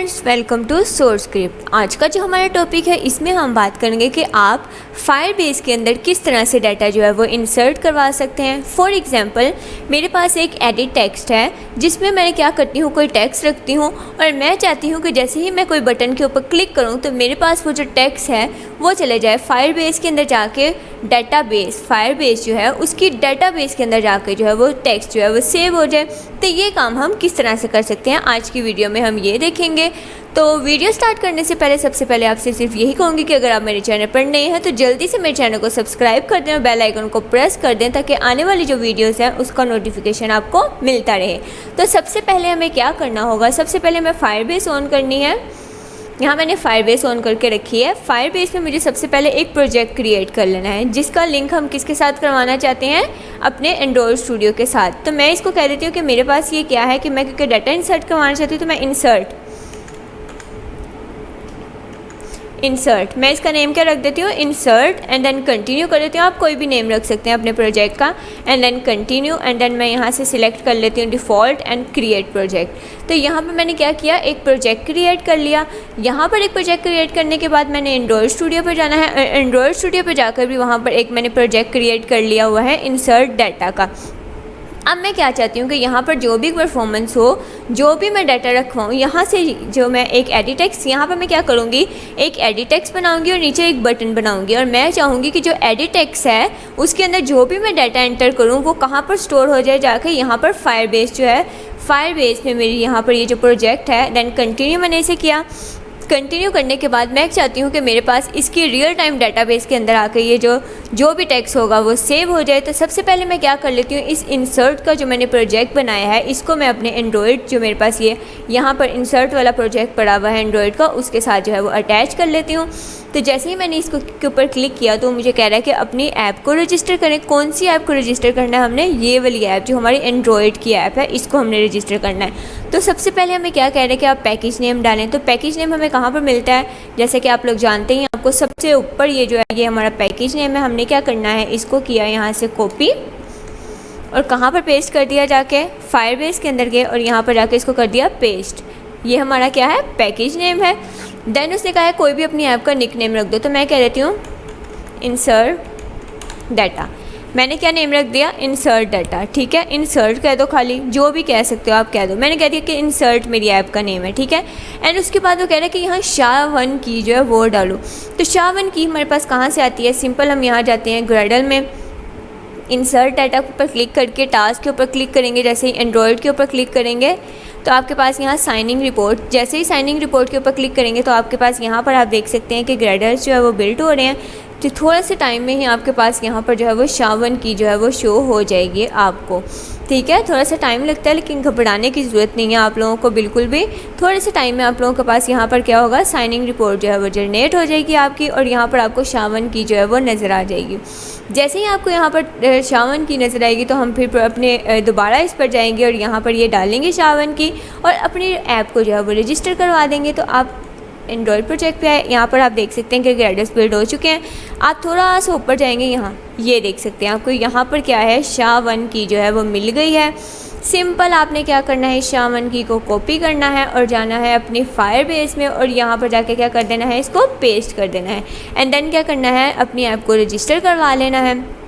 Friends, welcome to source script. आज का जो हमारा टॉपिक है इसमें हम बात करेंगे कि आप फायरबेस के अंदर किस तरह से डाटा जो है वो इंसर्ट करवा सकते हैं। फॉर एग्जांपल, मेरे पास एक एडिट टेक्स्ट है जिसमें मैं क्या करती हूँ, कोई टेक्स्ट रखती हूँ और मैं चाहती हूँ कि जैसे ही मैं कोई बटन के ऊपर क्लिक करूँ तो मेरे पास वो जो टेक्स्ट है वो चले जाए फायरबेस के अंदर जाके डाटाबेस, फायरबेस जो है उसकी डाटाबेस के अंदर जाके जो है वो टेक्स्ट जो है वो सेव हो जाए। तो ये काम हम किस तरह से कर सकते हैं आज की वीडियो में हम ये देखेंगे। तो वीडियो स्टार्ट करने से पहले सबसे पहले आपसे सिर्फ यही कहूँगी कि अगर आप मेरे चैनल पर नए हैं तो जल्दी से मेरे चैनल को सब्सक्राइब कर दें और बेल आइकन को प्रेस कर दें ताकि आने वाली जो वीडियोस हैं उसका नोटिफिकेशन आपको मिलता रहे। तो सबसे पहले हमें क्या करना होगा, सबसे पहले हमें फायरबेस ऑन करनी है। यहाँ मैंने फायरबेस ऑन करके रखी है। फायरबेस में मुझे सबसे पहले एक प्रोजेक्ट क्रिएट कर लेना है जिसका लिंक हम किसके साथ करवाना चाहते हैं, अपने एंड्रॉयड स्टूडियो के साथ। तो मैं इसको कह देती हूँ कि मेरे पास ये क्या है कि मैं क्योंकि डाटा इंसर्ट करवाना चाहती हूँ तो मैं इंसर्ट मैं इसका नेम क्या रख देती हूँ, इंसर्ट, एंड देन कंटिन्यू कर देती हूँ। आप कोई भी नेम रख सकते हैं अपने प्रोजेक्ट का, and then continue, and then मैं यहाँ से सिलेक्ट कर लेती हूँ डिफ़ॉल्ट एंड क्रिएट प्रोजेक्ट। तो यहाँ पर मैंने क्या किया, एक प्रोजेक्ट क्रिएट कर लिया। यहाँ पर एक प्रोजेक्ट क्रिएट करने के बाद मैंने एंड्रॉयड स्टूडियो पर जाना है। एंड्रॉयड स्टूडियो पर जाकर भी वहाँ पर एक मैंने प्रोजेक्ट क्रिएट कर लिया हुआ है इंसर्ट डाटा का। अब मैं क्या चाहती हूँ कि यहाँ पर जो भी परफॉर्मेंस हो, जो भी मैं डाटा रखवाऊँ, यहाँ से जो मैं एक एडिट टेक्स्ट, यहाँ पर मैं क्या करूँगी, एक एडिट टेक्स्ट बनाऊँगी और नीचे एक बटन बनाऊँगी। और मैं चाहूँगी कि जो एडिट टेक्स्ट है उसके अंदर जो भी मैं डाटा एंटर करूँ वो कहाँ पर स्टोर हो जाए, जाकर यहाँ पर फायरबेस जो है, फायरबेस में मेरी यहाँ पर ये जो प्रोजेक्ट है। देन कंटिन्यू मैंने इसे किया। कंटिन्यू करने के बाद मैं चाहती हूँ कि मेरे पास इसकी रियल टाइम डाटाबेस के अंदर आकर ये जो भी टेक्स्ट होगा वो सेव हो जाए। तो सबसे पहले मैं क्या कर लेती हूँ, इस इंसर्ट का जो मैंने प्रोजेक्ट बनाया है इसको मैं अपने एंड्रॉयड, जो मेरे पास ये यहाँ पर इंसर्ट वाला प्रोजेक्ट पड़ा हुआ है एंड्रॉयड का, उसके साथ जो है वो अटैच कर लेती हूँ। तो जैसे ही मैंने इसको के ऊपर क्लिक किया तो मुझे कह रहा है कि अपनी ऐप को रजिस्टर करें। कौन सी ऐप को रजिस्टर करना है, हमने ये वाली ऐप जो हमारी एंड्रॉयड की ऐप है इसको हमने रजिस्टर करना है। तो सबसे पहले हमें क्या कह रहे हैं कि आप पैकेज नेम डालें। तो पैकेज नेम हमें कहाँ पर मिलता है, जैसे कि आप लोग जानते हैं, आपको सबसे ऊपर ये जो है ये हमारा पैकेज नेम है। हमने क्या करना है, इसको किया यहाँ से कॉपी और कहाँ पर पेस्ट कर दिया, जाके फायरबेस के अंदर गए और यहाँ पर जाके इसको कर दिया पेस्ट। ये हमारा क्या है, पैकेज नेम है। देन उसने कहा है कोई भी अपनी ऐप का निक नेम रख दो। तो मैं कह देती हूँ इंसर्ट डाटा। मैंने क्या नेम रख दिया, इंसर्ट डाटा। ठीक है, इंसर्ट कह दो, खाली जो भी कह सकते हो आप कह दो। मैंने कह दिया कि इंसर्ट मेरी ऐप का नेम है। ठीक है, एंड उसके बाद वो कह रहा है कि यहाँ SHA-1 की जो है वो डालो। तो SHA-1 की हमारे पास कहाँ से आती है, सिंपल, हम यहाँ जाते हैं ग्रेडल में, इंसर्ट डाटा के ऊपर क्लिक करके टास्क के ऊपर क्लिक करेंगे। जैसे ही एंड्रॉयड के ऊपर क्लिक करेंगे तो आपके पास यहाँ साइनिंग रिपोर्ट, जैसे ही साइनिंग रिपोर्ट के ऊपर क्लिक करेंगे तो आपके पास यहाँ पर आप देख सकते हैं कि ग्रेडल्स जो है वो बिल्ड हो रहे हैं। तो थोड़ा से टाइम में ही आपके पास यहाँ पर जो है वो SHA-1 की जो है वो शो हो जाएगी आपको। ठीक है, थोड़ा सा टाइम लगता है लेकिन घबराने की ज़रूरत नहीं है आप लोगों को बिल्कुल भी। थोड़े से टाइम में आप लोगों के पास यहाँ पर क्या होगा, साइनिंग रिपोर्ट जो है वो जनरेट हो जाएगी आपकी और यहाँ पर आपको SHA-1 की जो है वो नज़र आ जाएगी। जैसे ही आपको यहाँ पर SHA-1 की नज़र आएगी तो हम फिर अपने दोबारा इस पर जाएंगे और यहाँ पर ये डालेंगे SHA-1 की और अपनी ऐप को जो है वो रजिस्टर करवा देंगे। तो आप एंड्रॉयड प्रोजेक्ट पे आए, यहाँ पर आप देख सकते हैं कि ग्रेडल्स बिल्ड हो चुके हैं। आप थोड़ा सा ऊपर जाएंगे, यहाँ ये देख सकते हैं आपको यहाँ पर क्या है, SHA-1 की जो है वो मिल गई है। सिंपल आपने क्या करना है, SHA-1 की को कॉपी करना है और जाना है अपनी फायरबेस में और यहाँ पर जाके क्या कर देना है, इसको पेस्ट कर देना है। एंड देन क्या करना है, अपनी ऐप को रजिस्टर करवा लेना है।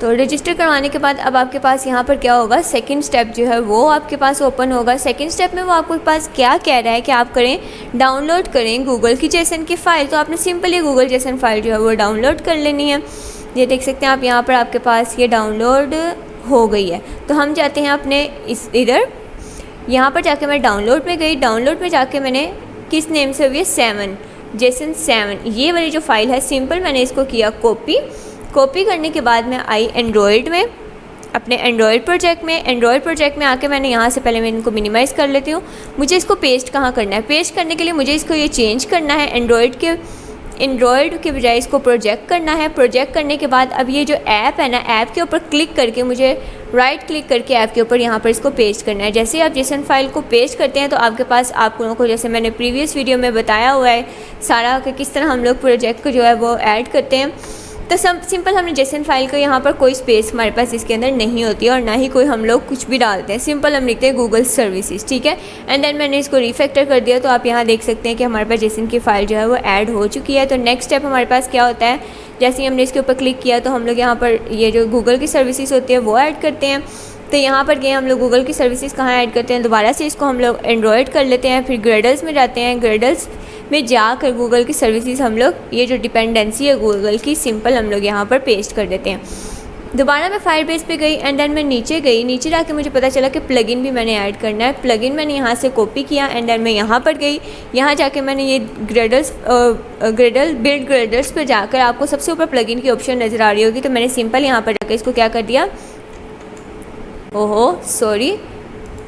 तो रजिस्टर करवाने के बाद अब आपके पास यहाँ पर क्या होगा, सेकंड स्टेप जो है वो आपके पास ओपन होगा। सेकंड स्टेप में वो आपके पास क्या कह रहा है कि आप करें, डाउनलोड करें गूगल की जेसन की फ़ाइल। तो आपने सिंपली गूगल जेसन फ़ाइल जो है वो डाउनलोड कर लेनी है। ये देख सकते हैं आप, यहाँ पर आपके पास ये डाउनलोड हो गई है। तो हम जाते हैं अपने इधर, यहाँ पर जाके मैं डाउनलोड में गई। डाउनलोड में जाके मैंने किस नेम से हुई है, 7 जेसन 7, ये वाली जो फ़ाइल है। सिंपल मैंने इसको किया कॉपी करने के बाद मैं आई एंड्रॉयड में, अपने एंड्रॉयड प्रोजेक्ट में आके मैंने यहाँ से पहले मैं इनको मिनिमाइज़ कर लेती हूँ। मुझे इसको पेस्ट कहाँ करना है, पेस्ट करने के लिए मुझे इसको ये चेंज करना है, एंड्रॉयड के बजाय इसको प्रोजेक्ट करना है। प्रोजेक्ट करने के बाद अब ये जो ऐप है ना, ऐप के ऊपर क्लिक करके मुझे राइट क्लिक करके ऐप के ऊपर यहाँ पर इसको पेस्ट करना है। जैसे आप जेसन फाइल को पेस्ट करते हैं तो आपके पास, आप लोगों को जैसे मैंने प्रीवियस वीडियो में बताया हुआ है सारा कि किस तरह हम लोग प्रोजेक्ट को जो है वो ऐड करते हैं। तो सिंपल हमने जेसन फाइल को यहाँ पर कोई स्पेस हमारे पास इसके अंदर नहीं होती है और ना ही कोई हम लोग कुछ भी डालते हैं, सिंपल हम लिखते हैं गूगल सर्विसेज, ठीक है। एंड देन मैंने इसको रिफैक्टर कर दिया, तो आप यहाँ देख सकते हैं कि हमारे पास जेसन की फ़ाइल जो है वो ऐड हो चुकी है। तो नेक्स्ट स्टेप हमारे पास क्या होता है, जैसे ही हमने इसके ऊपर क्लिक किया तो हम लोग यहाँ पर ये जो गूगल की सर्विसेज होती है वो ऐड करते हैं। तो यहाँ पर गए हम लोग गूगल की सर्विसेज कहाँ ऐड करते हैं, दोबारा से इसको हम लोग एंड्रॉयड कर लेते हैं, फिर ग्रेडल्स में जाते हैं, ग्रेडल्स में जाकर गूगल की सर्विसेज हम लोग ये जो डिपेंडेंसी है गूगल की सिंपल हम लोग यहाँ पर पेस्ट कर देते हैं। दोबारा मैं फायरबेस पे गई एंड देन मैं नीचे गई, नीचे जाके मुझे पता चला कि प्लगइन भी मैंने ऐड करना है। प्लगइन मैंने यहाँ से कॉपी किया एंड देन मैं यहाँ पर गई, यहाँ जाके मैंने ये बिल्ड ग्रेडल्स पे जाकर आपको सबसे ऊपर प्लगइन की ऑप्शन नज़र आ रही होगी, तो मैंने सिंपल यहाँ पर जाकर इसको क्या कर दिया, ओहो सॉरी,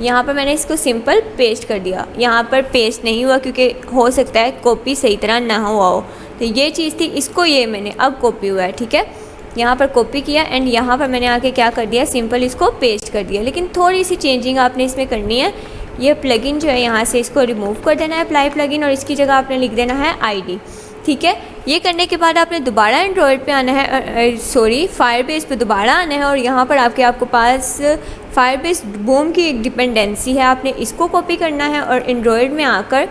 यहाँ पर मैंने इसको सिंपल पेस्ट कर दिया। यहाँ पर पेस्ट नहीं हुआ क्योंकि हो सकता है कॉपी सही तरह ना हुआ हो, तो ये चीज़ थी, इसको ये मैंने अब कॉपी हुआ है, ठीक है। यहाँ पर कॉपी किया एंड यहाँ पर मैंने आके क्या कर दिया, सिंपल इसको पेस्ट कर दिया। लेकिन थोड़ी सी चेंजिंग आपने इसमें करनी है, ये प्लगइन जो है यहाँ से इसको रिमूव कर देना है, अप्लाई प्लगइन, और इसकी जगह आपने लिख देना है ID, ठीक है। ये करने के बाद आपने दोबारा एंड्रॉयड पे आना है, सॉरी फायरबेस पे दोबारा आना है और यहाँ पर आपके पास फायरबेस बूम की एक डिपेंडेंसी है, आपने इसको कॉपी करना है और एंड्रॉयड में आकर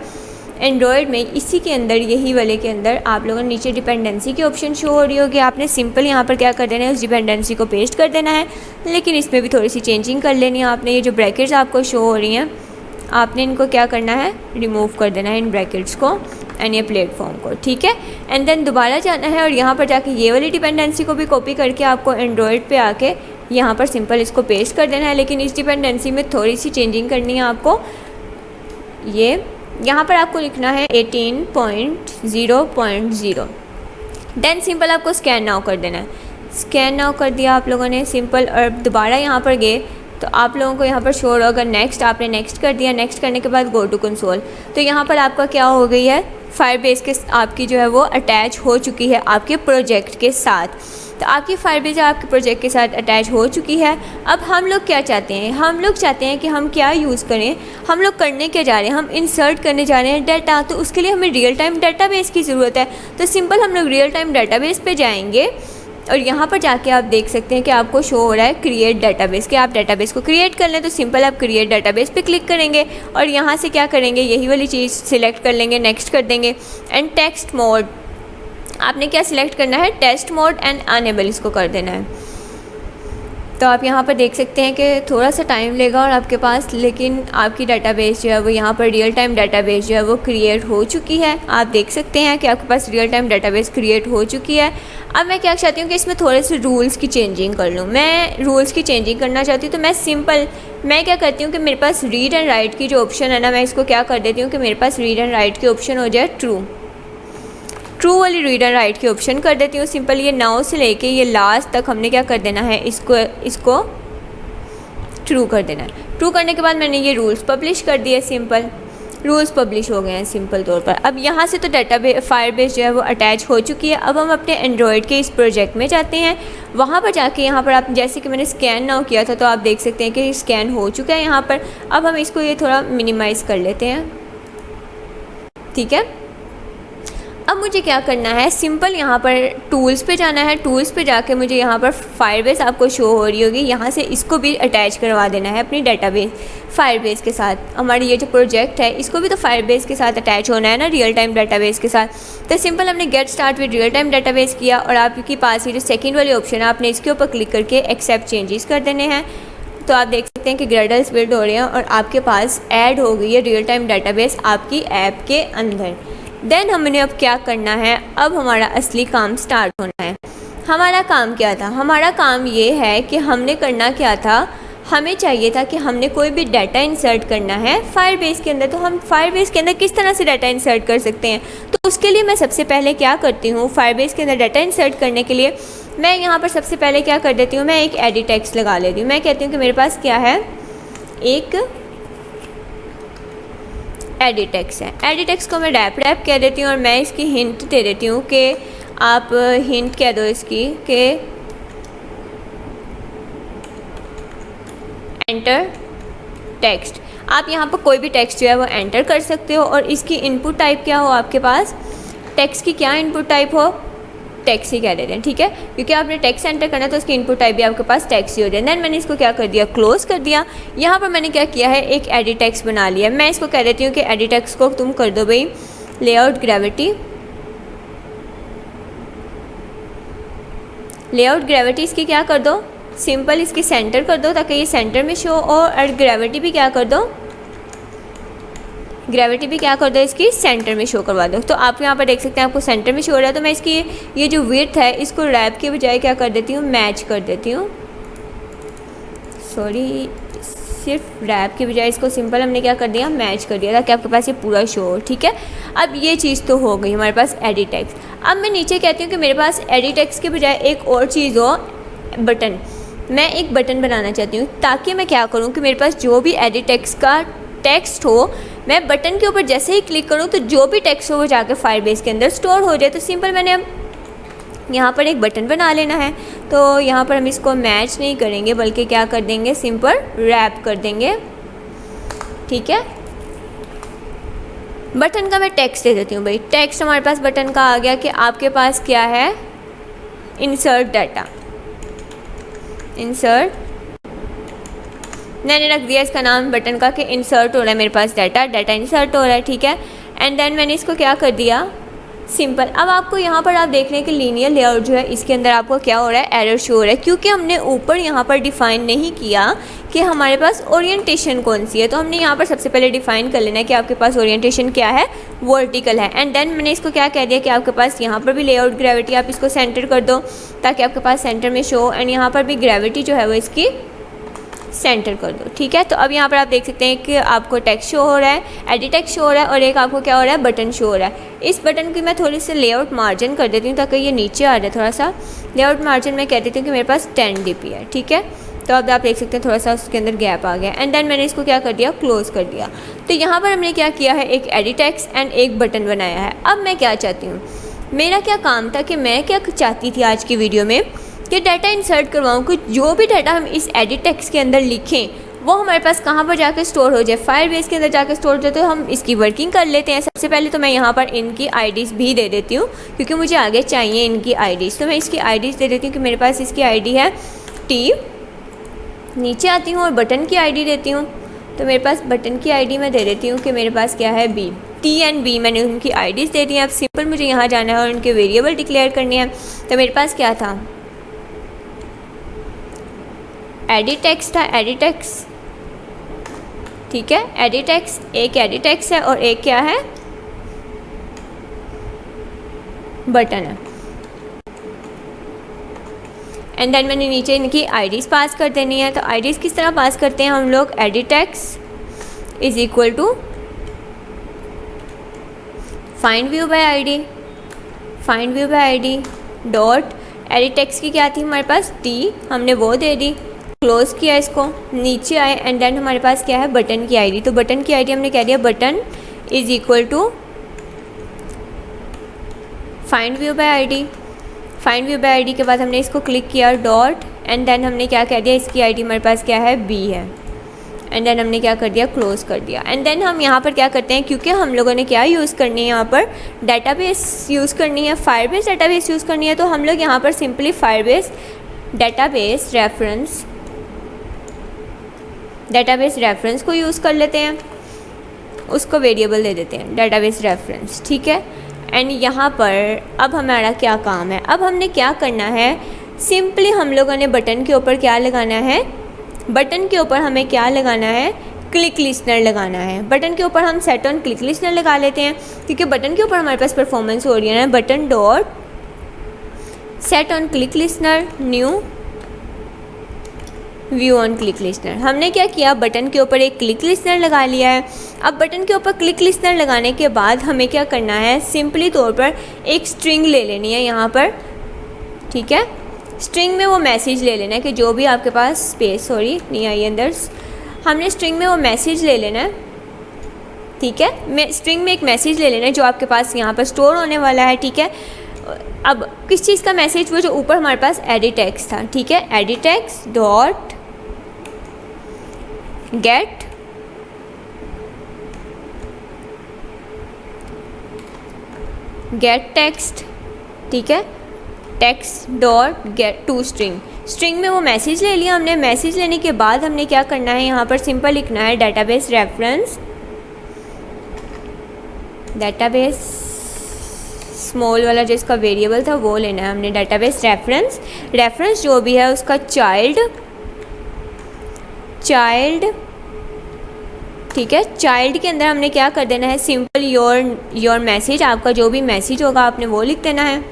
एंड्रॉयड में इसी के अंदर यही वाले के अंदर आप लोगों ने नीचे डिपेंडेंसी की ऑप्शन शो हो रही होगी, आपने सिंपल यहाँ पर क्या कर देना है, उस डिपेंडेंसी को पेस्ट कर देना है। लेकिन इसमें भी थोड़ी सी चेंजिंग कर लेनी है आपने, ये जो ब्रैकेट्स आपको शो हो रही हैं आपने इनको क्या करना है, रिमूव कर देना है इन ब्रैकेट्स को एंड ये प्लेटफॉर्म को, ठीक है। एंड देन दोबारा जाना है और यहाँ पर जाके ये वाली डिपेंडेंसी को भी कॉपी करके आपको एंड्रॉयड पे आके यहाँ पर सिंपल इसको पेस्ट कर देना है। लेकिन इस डिपेंडेंसी में थोड़ी सी चेंजिंग करनी है आपको, ये यहाँ पर आपको लिखना है 18.0.0, देन सिंपल आपको स्कैन नाउ कर देना है। स्कैन नाउ कर दिया आप लोगों ने सिंपल, और दोबारा यहाँ पर गए तो आप लोगों को यहाँ पर शो होगा नेक्स्ट, आपने नेक्स्ट कर दिया। नेक्स्ट करने के बाद गो टू कंसोल, तो यहाँ पर आपका क्या हो गई है, फायरबेस के आपकी जो है वो अटैच हो चुकी है आपके प्रोजेक्ट के साथ। तो आपकी फायरबेस आपके प्रोजेक्ट के साथ अटैच हो चुकी है। अब हम लोग क्या चाहते हैं, हम लोग चाहते हैं कि हम क्या यूज़ करें, हम लोग करने क्या जा रहे हैं, हम इंसर्ट करने जा रहे हैं डाटा, तो उसके लिए हमें रियल टाइम डाटाबेस की ज़रूरत है। तो सिंपल हम लोग रियल टाइम डाटाबेस पे जाएंगे और यहाँ पर जाके आप देख सकते हैं कि आपको शो हो रहा है क्रिएट डाटाबेस, कि आप डाटाबेस को क्रिएट कर लें। तो सिंपल आप क्रिएट डाटाबेस पे क्लिक करेंगे और यहाँ से क्या करेंगे, यही वाली चीज़ सिलेक्ट कर लेंगे, नेक्स्ट कर देंगे। एंड टेक्स्ट मोड आपने क्या सिलेक्ट करना है, टेस्ट मोड एंड अनेबल इसको कर देना है। तो आप यहाँ पर देख सकते हैं कि थोड़ा सा टाइम लेगा और आपके पास, लेकिन आपकी डाटाबेस जो है वो यहाँ पर रियल टाइम डाटाबेस जो है वो क्रिएट हो चुकी है। आप देख सकते हैं कि आपके पास रियल टाइम डाटाबेस क्रिएट हो चुकी है। अब मैं क्या चाहती हूँ कि इसमें थोड़े से रूल्स की चेंजिंग कर लूँ। मैं रूल्स की चेंजिंग करना चाहती हूँ, तो मैं क्या करती हूँ कि मेरे पास रीड एंड राइट की जो ऑप्शन है ना, मैं इसको क्या कर देती हूँ कि मेरे पास रीड एंड राइट की ऑप्शन हो जाए ट्रू वाली रीड एंड राइट की ऑप्शन कर देती हूँ। सिंपल ये नाउ से लेके ये लास्ट तक हमने क्या कर देना है, इसको ट्रू कर देना है। ट्रू करने के बाद मैंने ये रूल्स पब्लिश कर दिए, सिंपल रूल्स पब्लिश हो गए हैं सिंपल तौर पर। अब यहाँ से तो डाटाबेस फायरबेस जो है वो अटैच हो चुकी है। अब हम अपने एंड्रॉयड के इस प्रोजेक्ट में जाते हैं, वहाँ पर जाके यहाँ पर आप जैसे कि मैंने स्कैन नाउ किया था तो आप देख सकते हैं कि स्कैन हो चुका है यहाँ पर। अब हम इसको ये थोड़ा मिनिमाइज़ कर लेते हैं, ठीक है। अब मुझे क्या करना है, सिंपल यहाँ पर टूल्स पे जाना है। टूल्स पे जाके मुझे यहाँ पर फायरबेस आपको शो हो रही होगी, यहाँ से इसको भी अटैच करवा देना है अपनी डाटाबेस फायरबेस के साथ। हमारी ये जो प्रोजेक्ट है इसको भी तो फायरबेस के साथ अटैच होना है ना, रियल टाइम डाटाबेस के साथ। तो सिंपल हमने get start with real time database किया और आपके पास ये जो सेकेंड वाली ऑप्शन है आपने इसके ऊपर क्लिक करके एक्सेप्ट चेंजेस कर देने हैं। तो आप देख सकते हैं कि ग्रेडल्स बिल्ड हो रहे हैं और आपके पास ऐड हो गई है रियल टाइम डाटाबेस आपकी ऐप के अंदर। देन हमने अब क्या करना है, अब हमारा असली काम स्टार्ट होना है। हमारा काम क्या था, हमारा काम ये है कि हमने करना क्या था, हमें चाहिए था कि हमने कोई भी डाटा इंसर्ट करना है फायरबेस के अंदर। तो हम फायरबेस के अंदर किस तरह से डाटा इंसर्ट कर सकते हैं, तो उसके लिए मैं सबसे पहले क्या करती हूँ, फायरबेस के अंदर डाटा इंसर्ट करने के लिए मैं यहाँ पर सबसे पहले क्या कर देती हूँ, मैं एक एडिट टेक्स्ट लगा लेती हूँ। मैं कहती हूँ कि मेरे पास क्या है, एक एडिट टेक्स्ट है। एडिट टेक्स्ट को मैं रैप कह देती हूँ और मैं इसकी हिंट दे देती हूँ कि आप हिंट कह दो इसकी कि एंटर टेक्स्ट। आप यहाँ पर कोई भी टेक्स्ट जो है वो एंटर कर सकते हो और इसकी इनपुट टाइप क्या हो, आपके पास टेक्स्ट की क्या इनपुट टाइप हो, टेक्स्ट ही कह देते हैं, ठीक है, क्योंकि आपने टेक्स्ट एंटर करना है तो उसकी इनपुट टाइप भी आपके पास टेक्स्ट ही हो जाए। देन मैंने इसको क्या कर दिया, क्लोज कर दिया। यहाँ पर मैंने क्या किया है, एक एडिट टेक्स्ट बना लिया। मैं इसको कह देती हूँ कि एडिट टेक्स्ट को तुम कर दो भाई लेआउट ग्रेविटी, लेआउट ग्रेविटी इसकी क्या कर दो, सिंपल इसकी सेंटर कर दो ताकि ये सेंटर में शो हो, और ग्रेविटी भी क्या कर दो, ग्रेविटी भी क्या कर दो, इसकी सेंटर में शो करवा दो। तो आप यहाँ पर देख सकते हैं आपको सेंटर में शो हो रहा है। तो मैं इसकी ये जो विड्थ है इसको रैप के बजाय क्या कर देती हूँ, मैच कर देती हूँ, सॉरी सिर्फ रैप के बजाय इसको सिंपल हमने क्या कर दिया, मैच कर दिया ताकि आपके पास ये पूरा शो हो, ठीक है। अब ये चीज़ तो हो गई हमारे पास एडिट टेक्स्ट। अब मैं नीचे कहती हूँ कि मेरे पास एडिट टेक्स्ट के बजाय एक और चीज़ हो, बटन। मैं एक बटन बनाना चाहती हूँ ताकि मैं क्या करूँ कि मेरे पास जो भी एडिट टेक्स्ट का टेक्स्ट हो, मैं बटन के ऊपर जैसे ही क्लिक करूँ तो जो भी टेक्स्ट हो वो जाकर फायरबेस के अंदर स्टोर हो जाए। तो सिंपल मैंने अब यहाँ पर एक बटन बना लेना है। तो यहाँ पर हम इसको मैच नहीं करेंगे बल्कि क्या कर देंगे, सिंपल रैप कर देंगे, ठीक है। बटन का मैं टेक्स्ट दे देती हूँ भाई, टेक्स्ट हमारे पास बटन का आ गया कि आपके पास क्या है, इंसर्ट डाटा, इंसर्ट, मैंने रख दिया इसका नाम बटन का कि इंसर्ट हो रहा है मेरे पास डाटा, डाटा इंसर्ट हो रहा है, ठीक है। एंड देन मैंने इसको क्या कर दिया, सिंपल। अब आपको यहाँ पर आप देख रहे हैं कि लीनियर लेआउट जो है इसके अंदर आपको क्या हो रहा है, एरर शो हो रहा है, क्योंकि हमने ऊपर यहाँ पर डिफ़ाइन नहीं किया कि हमारे पास ओरिएंटेशन कौन सी है। तो हमने यहाँ पर सबसे पहले डिफ़ाइन कर लेना है कि आपके पास ओरिएंटेशन क्या है, वर्टिकल है। एंड देन मैंने इसको क्या कह दिया कि आपके पास यहाँ पर भी लेआउट ग्रेविटी आप इसको सेंटर कर दो ताकि आपके पास सेंटर में शो, एंड यहाँ पर भी ग्रेविटी जो है वो इसकी सेंटर कर दो, ठीक है। तो अब यहाँ पर आप देख सकते हैं कि आपको टेक्स्ट शो हो रहा है, एडिट टेक्स्ट शो हो रहा है, और एक आपको क्या हो रहा है, बटन शो हो रहा है। इस बटन की मैं थोड़ी सी लेआउट मार्जिन कर देती हूँ ताकि ये नीचे आ जाए थोड़ा सा। लेआउट मार्जिन मैं कह देती हूँ कि मेरे पास 10 dp है, ठीक है। तो अब आप देख सकते हैं थोड़ा सा उसके अंदर गैप आ गया। एंड देन मैंने इसको क्या कर दिया, क्लोज कर दिया। तो यहाँ पर हमने क्या किया है, एक एडिट टेक्स्ट एंड एक बटन बनाया है। अब मैं क्या चाहती हूँ, मेरा क्या काम था कि मैं क्या चाहती थी आज की वीडियो में कि डाटा इंसर्ट करवाऊँ कि जो भी डाटा हम इस एडिट टेक्स्ट के अंदर लिखें वो हमारे पास कहाँ पर जाकर स्टोर हो जाए, फायरबेस के अंदर जाकर स्टोर हो जाए। तो हम इसकी वर्किंग कर लेते हैं। सबसे पहले तो मैं यहाँ पर इनकी आईडीज़ भी दे देती हूँ क्योंकि मुझे आगे चाहिए इनकी आईडीज़। तो मैं इसकी आईडीज़ दे देती हूँ कि मेरे पास इसकी आईडी है टी, नीचे आती हूँ और बटन की आईडी देती हूँ। तो मेरे पास बटन की आईडी मैं दे देती हूँ कि मेरे पास क्या है, बी, टी एंड बी। मैंने उनकी आईडीज़ दे दी हैं। अब सिंपल मुझे यहाँ जाना है और उनके वेरिएबल डिक्लेयर करने हैं। तो मेरे पास क्या था, एडिट टेक्स्ट था, एडिट टेक्स्ट, ठीक है। एडिट टेक्स्ट, एक एडिट टेक्स्ट है और एक क्या है, बटन है। एंड देन मैंने नीचे इनकी आईडीज़ पास कर देनी है। तो आईडीज़ किस तरह पास करते हैं हम लोग, edit text is equal to find view by ID, find view by ID dot edit text की क्या थी हमारे पास, टी, हमने वो दे दी, क्लोज किया इसको, नीचे आए। एंड देन हमारे पास क्या है, बटन की आईडी। तो बटन की आईडी हमने कह दिया button is equal to find view by ID. Find view by ID के बाद हमने इसको क्लिक किया डॉट, एंड देन हमने क्या कह दिया, इसकी आईडी हमारे पास क्या है, बी है। एंड देन हमने क्या कर दिया, क्लोज कर दिया। एंड देन हम यहाँ पर क्या करते हैं, क्योंकि हम लोगों ने क्या यूज़ करनी है, यहाँ पर डाटाबेस यूज़ करनी है, फायरबेस डाटाबेस यूज़ करनी है। तो हम लोग यहाँ पर simply Firebase database reference, database reference को यूज़ कर लेते हैं, उसको वेरिएबल दे देते हैं डाटाबेस रेफरेंस, ठीक है। एंड यहाँ पर अब हमारा क्या काम है, अब हमने क्या करना है, सिंपली हम लोगों ने बटन के ऊपर क्या लगाना है, बटन के ऊपर हमें क्या लगाना है, क्लिक लिस्नर लगाना है। बटन के ऊपर हम सेट ऑन क्लिक लिस्नर लगा लेते हैं क्योंकि बटन के ऊपर हमारे पास परफॉर्मेंस हो रही है ना। Button dot set on click listener new view on click listener. हमने क्या किया, बटन के ऊपर एक क्लिक लिस्नर लगा लिया है। अब बटन के ऊपर क्लिक लिस्नर लगाने के बाद हमें क्या करना है, सिंपली तौर पर एक स्ट्रिंग ले लेनी है यहाँ पर, ठीक है। स्ट्रिंग में वो मैसेज ले लेना है कि जो भी आपके पास स्पेस, सॉरी नहीं आई अंदर, हमने स्ट्रिंग में वो मैसेज ले लेना है, ठीक है। स्ट्रिंग में एक मैसेज ले लेना है जो आपके पास यहाँ पर स्टोर होने वाला है, ठीक है। अब किस चीज़ का मैसेज, वो जो ऊपर हमारे पास एडिट टेक्स्ट था, ठीक है। Edit text dot get text, ठीक है। Text dot get to string. String में वो मैसेज ले लिया हमने। मैसेज लेने के बाद हमने क्या करना है, यहाँ पर सिंपल लिखना है डेटाबेस रेफरेंस, डेटाबेस स्मॉल वाला जो इसका वेरिएबल था वो लेना है हमने, डेटाबेस रेफरेंस। रेफरेंस जो भी है उसका चाइल्ड, ठीक है, चाइल्ड के अंदर हमने क्या कर देना है, सिंपल योर मैसेज, आपका जो भी मैसेज होगा आपने वो लिख देना है,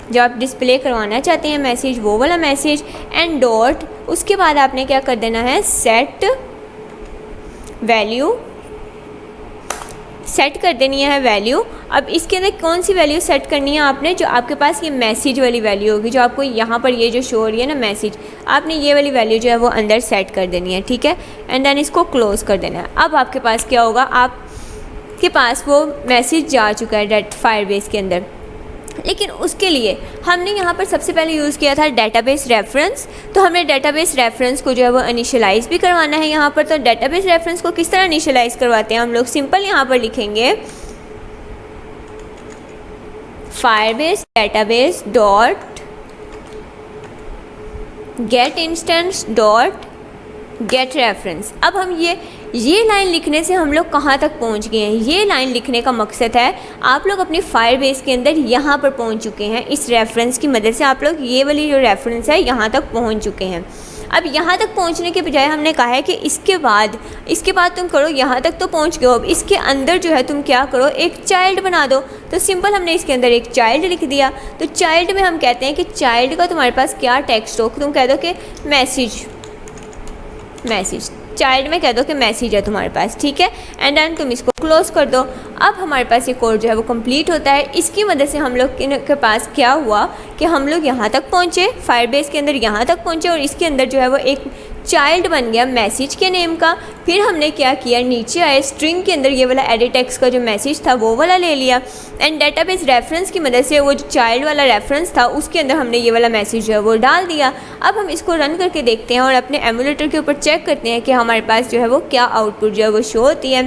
जो आप डिस्प्ले करवाना चाहते हैं मैसेज, वो वाला मैसेज। एंड डॉट, उसके बाद आपने क्या कर देना है, सेट वैल्यू, सेट कर देनी है वैल्यू। अब इसके अंदर कौन सी वैल्यू सेट करनी है आपने, जो आपके पास ये मैसेज वाली वैल्यू होगी, जो आपको यहाँ पर ये जो शो हो रही है ना मैसेज, आपने ये वाली वैल्यू जो है वो अंदर सेट कर देनी है, ठीक है। एंड देन इसको क्लोज कर देना है। अब आपके पास क्या होगा, आपके पास वो मैसेज जा चुका है फायरबेस के अंदर। लेकिन उसके लिए हमने यहाँ पर सबसे पहले यूज़ किया था डेटाबेस रेफरेंस, तो हमने डेटाबेस रेफरेंस को जो है वो इनिशियलाइज़ भी करवाना है यहाँ पर। तो डेटाबेस रेफरेंस को किस तरह इनिशियलाइज़ करवाते हैं हम लोग, सिंपल यहाँ पर लिखेंगे Firebase database dot gate instance dot gate reference. अब हम ये लाइन लिखने से हम लोग कहाँ तक पहुँच गए हैं, ये लाइन लिखने का मकसद है आप लोग अपनी फायरबेस के अंदर यहाँ पर पहुँच चुके हैं। इस रेफरेंस की मदद से आप लोग ये वाली जो रेफरेंस है यहाँ तक पहुँच चुके हैं। अब यहाँ तक पहुँचने के बजाय हमने कहा है कि इसके बाद तुम करो, यहाँ तक तो पहुँच गए, अब इसके अंदर जो है तुम क्या करो, एक चाइल्ड बना दो। तो सिंपल हमने इसके अंदर एक चाइल्ड लिख दिया। तो चाइल्ड में हम कहते हैं कि चाइल्ड का तुम्हारे पास क्या टेक्स्ट हो, तुम कह दो कि मैसेज, चाइल्ड में कह दो कि मैसेज है तुम्हारे पास, ठीक है। एंड देन तुम इसको क्लोज कर दो। अब हमारे पास ये कोड जो है वो कंप्लीट होता है। इसकी मदद से हम लोग के पास क्या हुआ कि हम लोग यहाँ तक पहुँचे, फायरबेस के अंदर यहाँ तक पहुँचे, और इसके अंदर जो है वो एक चाइल्ड बन गया मैसेज के नेम का। फिर हमने क्या किया, नीचे आए, स्ट्रिंग के अंदर ये वाला एडिट टेक्स्ट का जो मैसेज था वो वाला ले लिया। एंड डेटाबेस रेफरेंस की मदद से वो जो चाइल्ड वाला रेफरेंस था उसके अंदर हमने ये वाला मैसेज जो है वो डाल दिया। अब हम इसको रन करके देखते हैं और अपने एमुलेटर के ऊपर चेक करते हैं कि हमारे पास जो है वो क्या आउटपुट जो है वो शो होती है,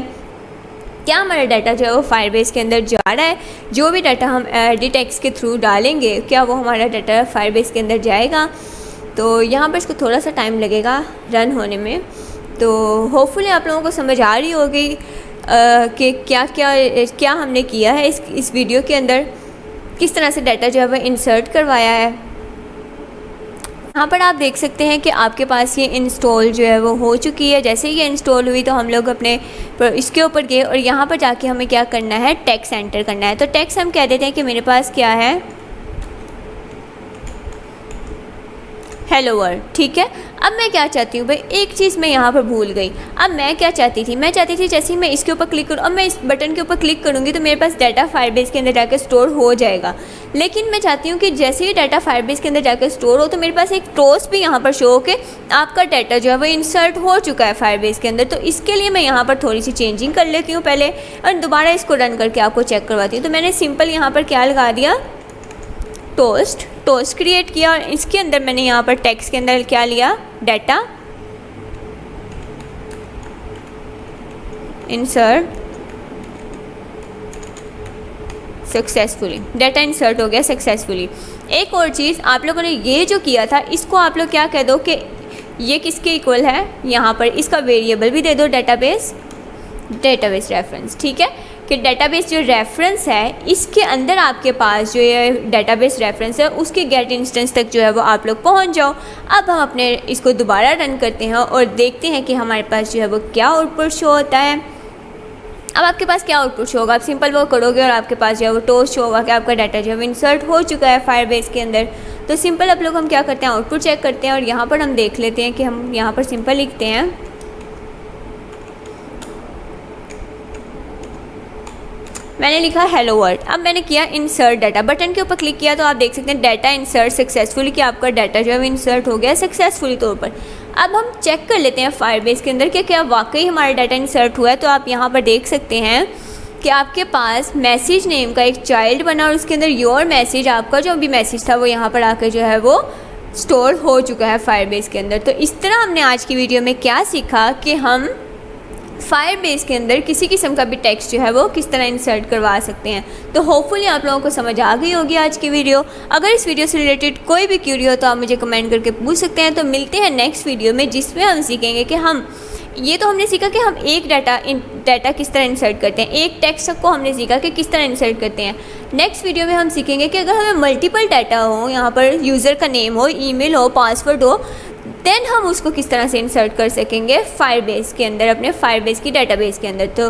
क्या हमारा डाटा जो है वो फायरबेस के अंदर जा रहा है। जो भी डाटा हम एडिट टेक्स्ट के थ्रू डालेंगे क्या वो हमारा डाटा फायरबेस के अंदर जाएगा। तो यहाँ पर इसको थोड़ा सा टाइम लगेगा रन होने में। तो होपफुली आप लोगों को समझ आ रही होगी कि क्या हमने किया है इस वीडियो के अंदर, किस तरह से डाटा जो है वह इंसर्ट करवाया है। यहाँ पर आप देख सकते हैं कि आपके पास ये इंस्टॉल जो है वो हो चुकी है। जैसे ही ये इंस्टॉल हुई तो हम लोग अपने इसके ऊपर गए और यहाँ पर जाके हमें क्या करना है, टेक्स्ट एंटर करना है। तो टेक्स्ट हम कह देते हैं कि मेरे पास क्या है, हेलो वर्ल्ड, ठीक है। अब मैं क्या चाहती हूँ भाई, एक चीज़ मैं यहाँ पर भूल गई। अब मैं क्या चाहती थी, मैं चाहती थी जैसे ही मैं इसके ऊपर क्लिक करूँ, अब मैं इस बटन के ऊपर क्लिक करूँगी तो मेरे पास डाटा फायरबेस के अंदर जाकर स्टोर हो जाएगा। लेकिन मैं चाहती हूँ कि जैसे ही डाटा फायरबेस के अंदर जाकर स्टोर हो तो मेरे पास एक टोस्ट भी यहाँ पर शो हो के आपका डाटा जो है वो इंसर्ट हो चुका है फायरबेस के अंदर। तो इसके लिए मैं यहाँ पर थोड़ी सी चेंजिंग कर लेती हूँ पहले और दोबारा इसको रन करके आपको चेक करवाती हूँ। तो मैंने सिंपल यहाँ पर क्या लगा दिया, टोस्ट क्रिएट किया और इसके अंदर मैंने यहाँ पर टेक्स्ट के अंदर क्या लिया, data insert successfully, data insert हो गया सक्सेसफुली। एक और चीज़ आप लोगों ने ये जो किया था इसको आप लोग क्या कह दो कि ये किसके इक्वल है, यहाँ पर इसका वेरिएबल भी दे दो डेटाबेस रेफरेंस, ठीक है। कि डेटाबेस जो रेफरेंस है इसके अंदर आपके पास जो ये डेटाबेस रेफरेंस है उसके गेट इंस्टेंस तक जो है वो आप लोग पहुंच जाओ। अब हम अपने इसको दोबारा रन करते हैं और देखते हैं कि हमारे पास जो है वो क्या आउटपुट शो होता है। अब आपके पास क्या आउटपुट शो होगा, आप सिंपल वो करोगे और आपके पास जो है वो टोस्ट शो होगा कि आपका डाटा जो है वो इंसर्ट हो चुका है फायरबेस के अंदर। तो सिंपल आप लोग हम क्या करते हैं, आउटपुट चेक करते हैं और यहाँ पर हम देख लेते हैं कि हम यहाँ पर सिंपल लिखते हैं मैंने लिखा हेलो वर्ल्ड। अब मैंने किया इंसर्ट डाटा, बटन के ऊपर क्लिक किया तो आप देख सकते हैं डाटा इंसर्ट सक्सेसफुली, कि आपका डाटा जो है वो इंसर्ट हो गया सक्सेसफुली तौर पर। अब हम चेक कर लेते हैं फायरबेस के अंदर कि क्या वाकई हमारा डाटा इंसर्ट हुआ है। तो आप यहाँ पर देख सकते हैं कि आपके पास मैसेज नेम का एक चाइल्ड बना और उसके अंदर योर मैसेज, आपका जो भी मैसेज था वो यहाँ पर आकर जो है वो स्टोर हो चुका है फायरबेस के अंदर। तो इस तरह हमने आज की वीडियो में क्या सीखा कि हम फायरबेस के अंदर किसी किस्म का भी टेक्स्ट जो है वो किस तरह इंसर्ट करवा सकते हैं। तो होपफुली आप लोगों को समझ आ गई होगी आज की वीडियो। अगर इस वीडियो से रिलेटेड कोई भी क्यूरी हो तो आप मुझे कमेंट करके पूछ सकते हैं। तो मिलते हैं नेक्स्ट वीडियो में, जिसमें हम सीखेंगे कि ये तो हमने सीखा कि हम एक डाटा किस तरह इंसर्ट करते हैं, एक टेक्स्ट को हमने सीखा कि किस तरह इंसर्ट करते हैं। नेक्स्ट वीडियो में हम सीखेंगे कि अगर हमें मल्टीपल डाटा हो, यहाँ पर यूज़र का नेम हो, ईमेल हो, पासवर्ड हो, देन हम उसको किस तरह से इंसर्ट कर सकेंगे फायरबेस के अंदर, अपने फायरबेस की डाटाबेस के अंदर। तो